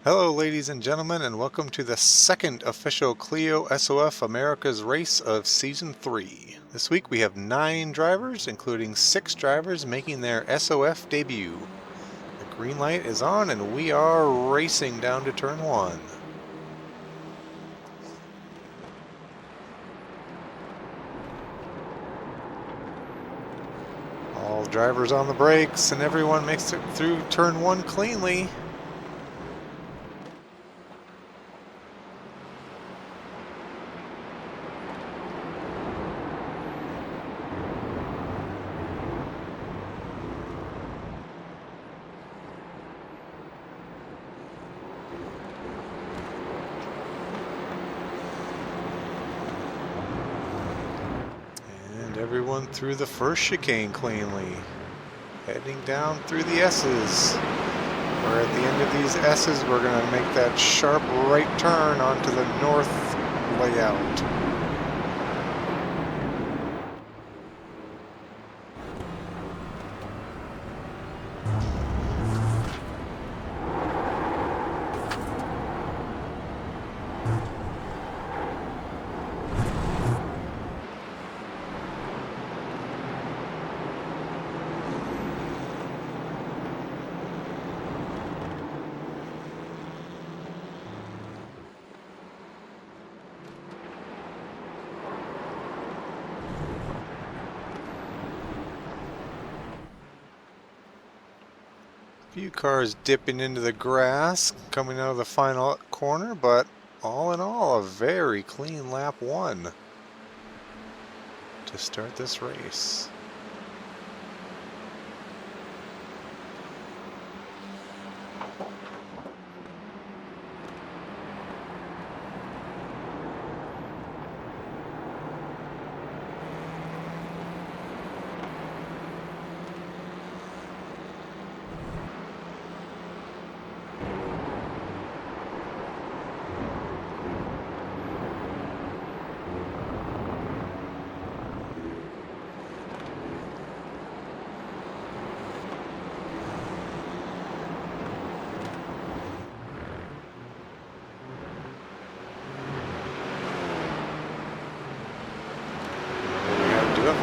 Hello ladies and gentlemen, and welcome to the second official Clio SoF America's race of Season 3. This week we have 9 drivers, including 6 drivers making their SoF debut. The green light is on and we are racing down to turn 1. All drivers on the brakes and everyone makes it through turn 1 cleanly. Everyone through the first chicane cleanly. Heading down through the S's. Where at the end of these S's we're going to make that sharp right turn onto the north layout. Few cars dipping into the grass coming out of the final corner, but all in all a very clean lap 1 to start this race.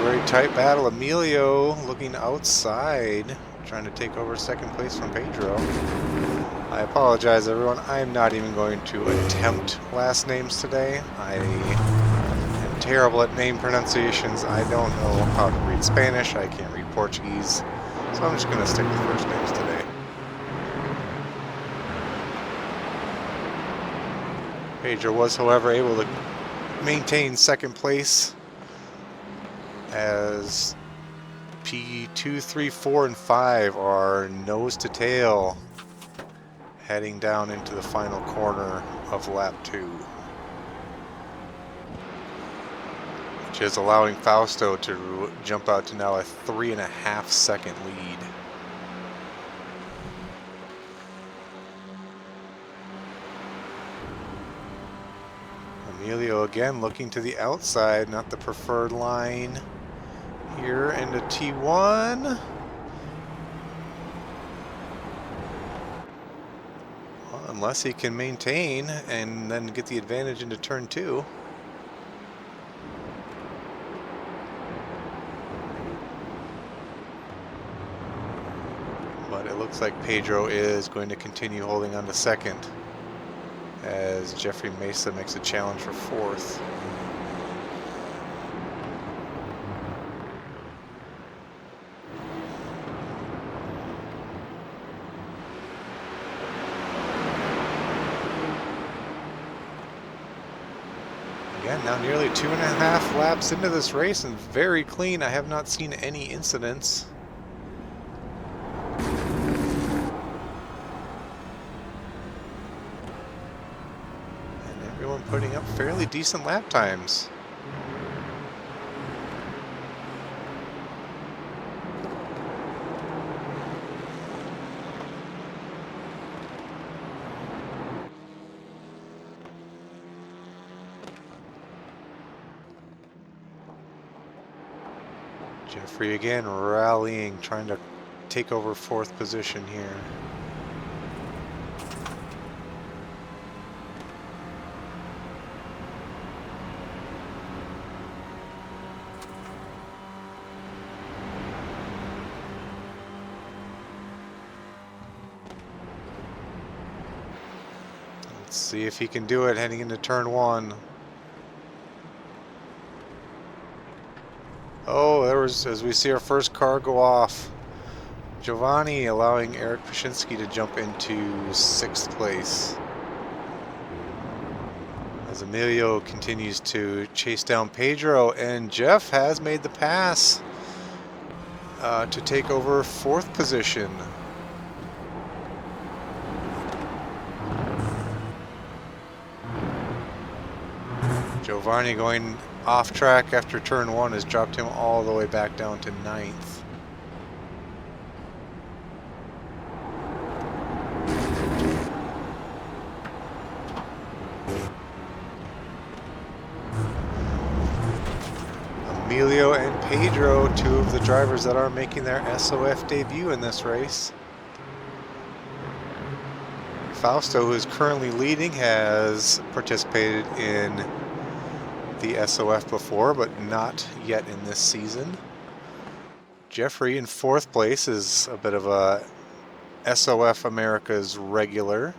Very tight battle. Emilio looking outside, trying to take over second place from Pedro. I apologize, everyone. I'm not even going to attempt last names today. I am terrible at name pronunciations. I don't know how to read Spanish. I can't read Portuguese. So I'm just going to stick with first names today. Pedro was, however, able to maintain second place as P2, 3, 4, and 5 are nose to tail heading down into the final corner of lap 2, which is allowing Fausto to jump out to now a 3.5 second lead. Emilio again looking to the outside, not the preferred line. Here into T1. Well, unless he can maintain and then get the advantage into turn 2. But it looks like Pedro is going to continue holding on to second as Jeffrey Mesa makes a challenge for 4th. Again, now nearly 2.5 laps into this race and very clean. I have not seen any incidents. And everyone putting up fairly decent lap times. Jeffrey again rallying, trying to take over 4th position here. Let's see if he can do it heading into turn 1. Oh, there was, as we see our first car go off. Giovanni allowing Eric Pashinsky to jump into 6th place. As Emilio continues to chase down Pedro, and Jeff has made the pass to take over 4th position. Giovanni going off track after turn 1 has dropped him all the way back down to 9th. Emilio and Pedro, 2 of the drivers that are making their SoF debut in this race. Fausto, who is currently leading, has participated in the SoF before, but not yet in this season. Jeffrey in 4th place is a bit of a SoF America's regular.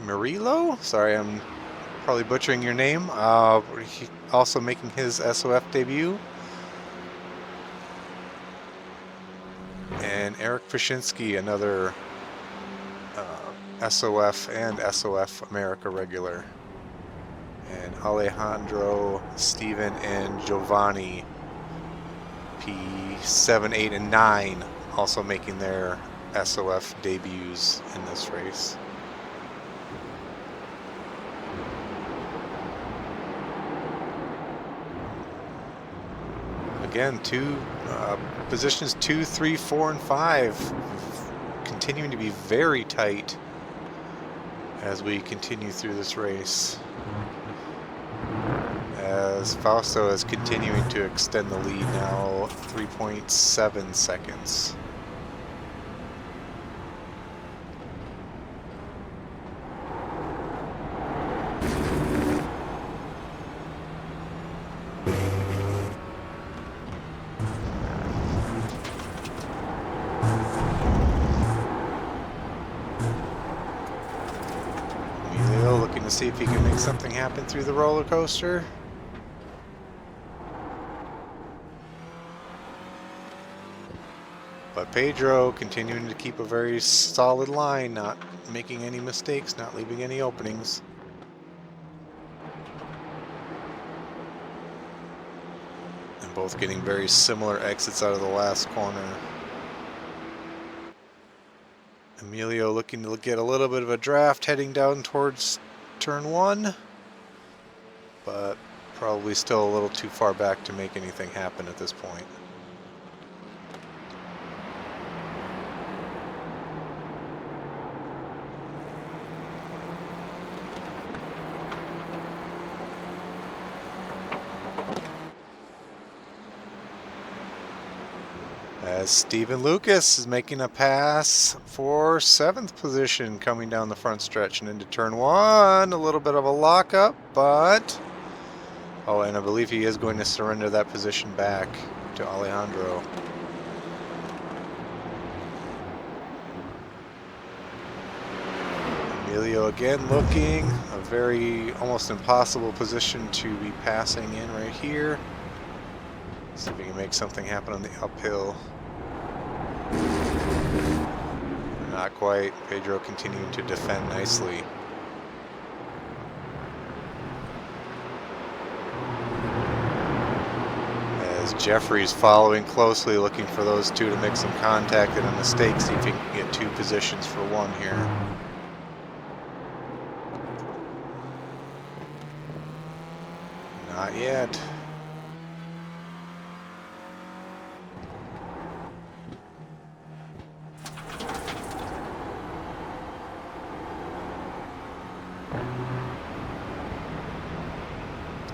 Murillo? Sorry, I'm probably butchering your name. He also making his SoF debut. And Eric Pashinsky, another SoF and SoF America regular. And Alejandro, Steven, and Giovanni, P7, 8, and 9, also making their SoF debuts in this race. Again, positions 2, 3, 4, and 5 continuing to be very tight as we continue through this race. As Fausto is continuing to extend the lead now, 3.7 seconds. See if he can make something happen through the roller coaster. But Pedro continuing to keep a very solid line, not making any mistakes, not leaving any openings. And both getting very similar exits out of the last corner. Emilio looking to get a little bit of a draft heading down towards turn 1, but probably still a little too far back to make anything happen at this point. As Steven Lucas is making a pass for 7th position coming down the front stretch and into turn 1. A little bit of a lockup, but... oh, and I believe he is going to surrender that position back to Alejandro. Emilio again looking, a very almost impossible position to be passing in right here. See if we can make something happen on the uphill. Not quite. Pedro continuing to defend nicely. As Jeffrey's following closely, looking for those 2 to make some contact and a mistake. See if he can get 2 positions for 1 here. Not yet.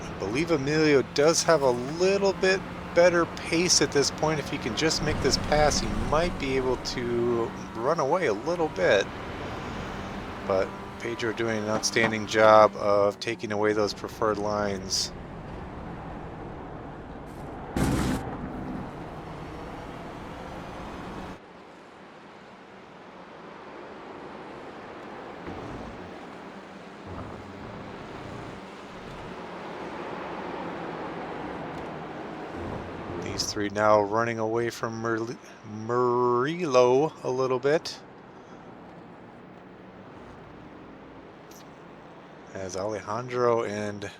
I believe Emilio does have a little bit better pace at this point. If he can just make this pass, he might be able to run away a little bit. But Pedro doing an outstanding job of taking away those preferred lines. three now running away from Murillo a little bit, as Alejandro and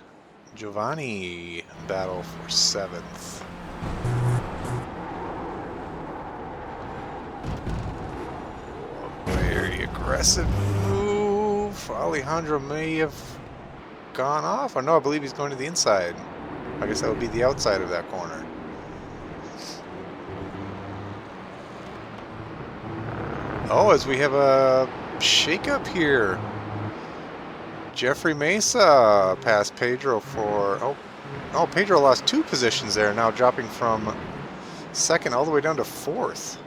Giovanni battle for 7th. Very aggressive move. Alejandro may have gone off. Oh no, I believe he's going to the inside. I guess that would be the outside of that corner. Oh, as we have a shakeup here. Jeffrey Mesa passed Pedro for... Oh, Pedro lost 2 positions there, now dropping from 2nd all the way down to 4th.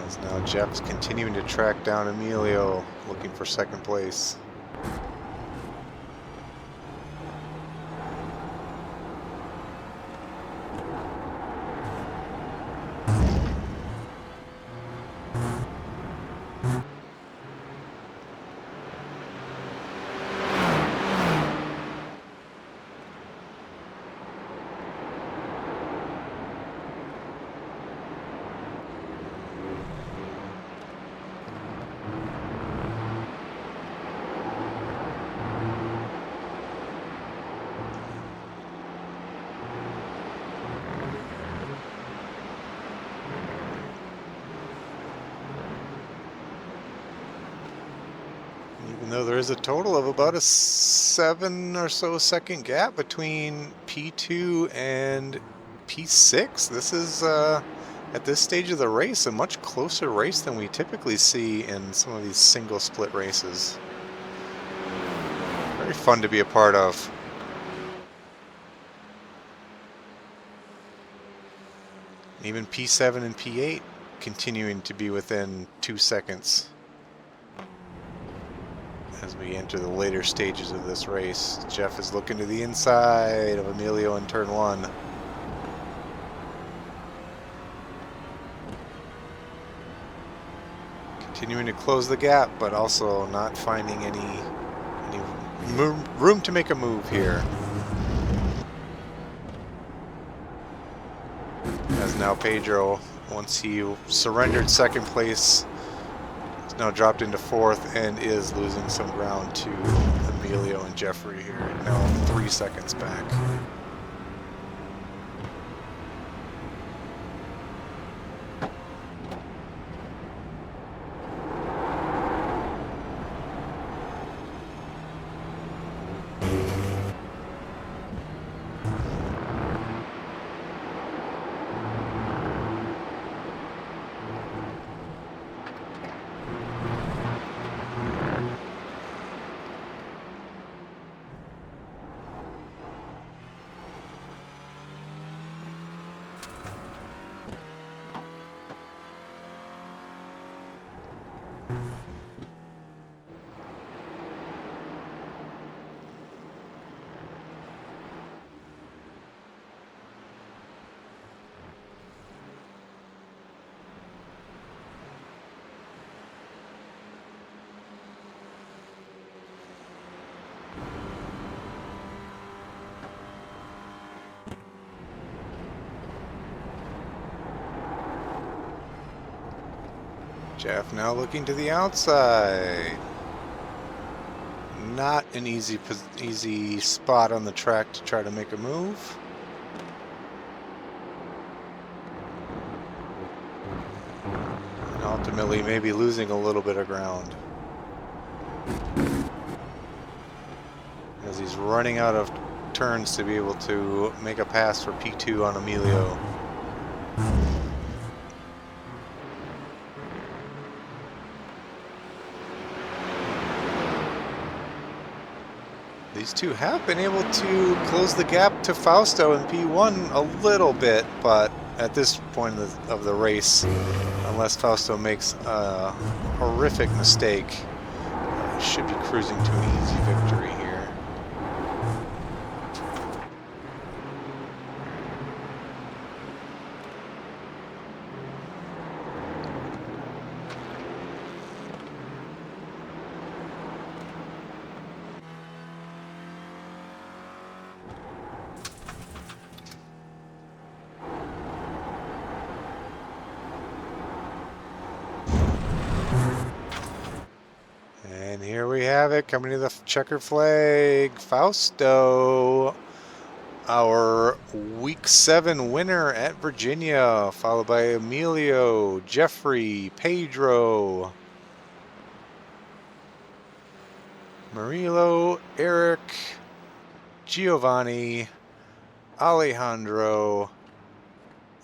As now Jeff's continuing to track down Emilio, looking for 2nd place. Even though there is a total of about a 7 or so second gap between P2 and P6, this is, at this stage of the race, a much closer race than we typically see in some of these single split races. Very fun to be a part of. Even P7 and P8 continuing to be within 2 seconds as we enter the later stages of this race. Jeff is looking to the inside of Emilio in turn 1. Continuing to close the gap, but also not finding any room to make a move here. As now Pedro, once he surrendered 2nd place, is now dropped into 4th and is losing some ground to Emilio and Jeffrey here. Now 3 seconds back. Jeff now looking to the outside. Not an easy spot on the track to try to make a move. And ultimately maybe losing a little bit of ground, as he's running out of turns to be able to make a pass for P2 on Emilio. These two have been able to close the gap to Fausto in P1 a little bit, but at this point of the race, unless Fausto makes a horrific mistake, should be cruising to an easy victory here. And here we have it, coming to the checkered flag, Fausto, our Week 7 winner at Virginia, followed by Emilio, Jeffrey, Pedro, Murilo, Eric, Giovanni, Alejandro,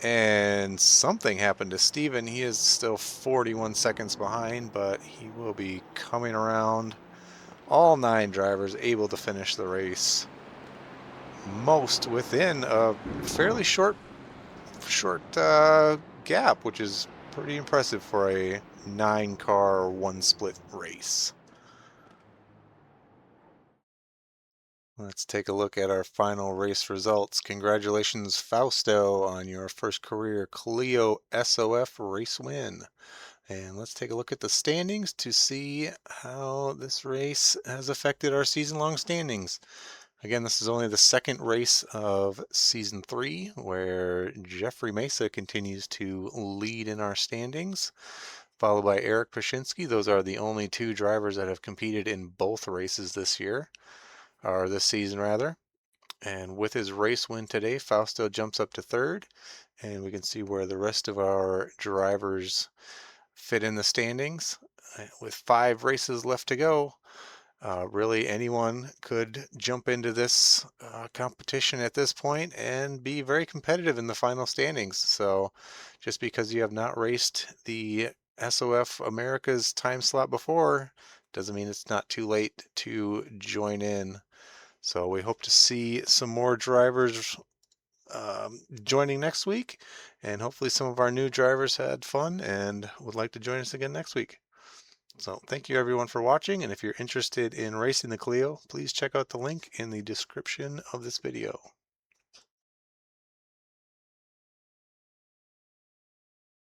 and something happened to Steven. He is still 41 seconds behind, but he will be coming around. All 9 drivers able to finish the race. Most within a fairly short gap, which is pretty impressive for a 9-car, 1-split race. Let's take a look at our final race results. Congratulations, Fausto, on your first career Clio SoF race win. And let's take a look at the standings to see how this race has affected our season-long standings. Again, this is only the second race of Season 3, where Jeffrey Mesa continues to lead in our standings, followed by Eric Pashinsky. Those are the only 2 drivers that have competed in both races this year, or this season rather. And with his race win today, Fausto jumps up to 3rd, and we can see where the rest of our drivers fit in the standings. With 5 races left to go, really anyone could jump into this competition at this point and be very competitive in the final standings. So just because you have not raced the SoF America's time slot before doesn't mean it's not too late to join in. So we hope to see some more drivers joining next week, and hopefully some of our new drivers had fun and would like to join us again next week. So thank you everyone for watching, and if you're interested in racing the Clio, please check out the link in the description of this video.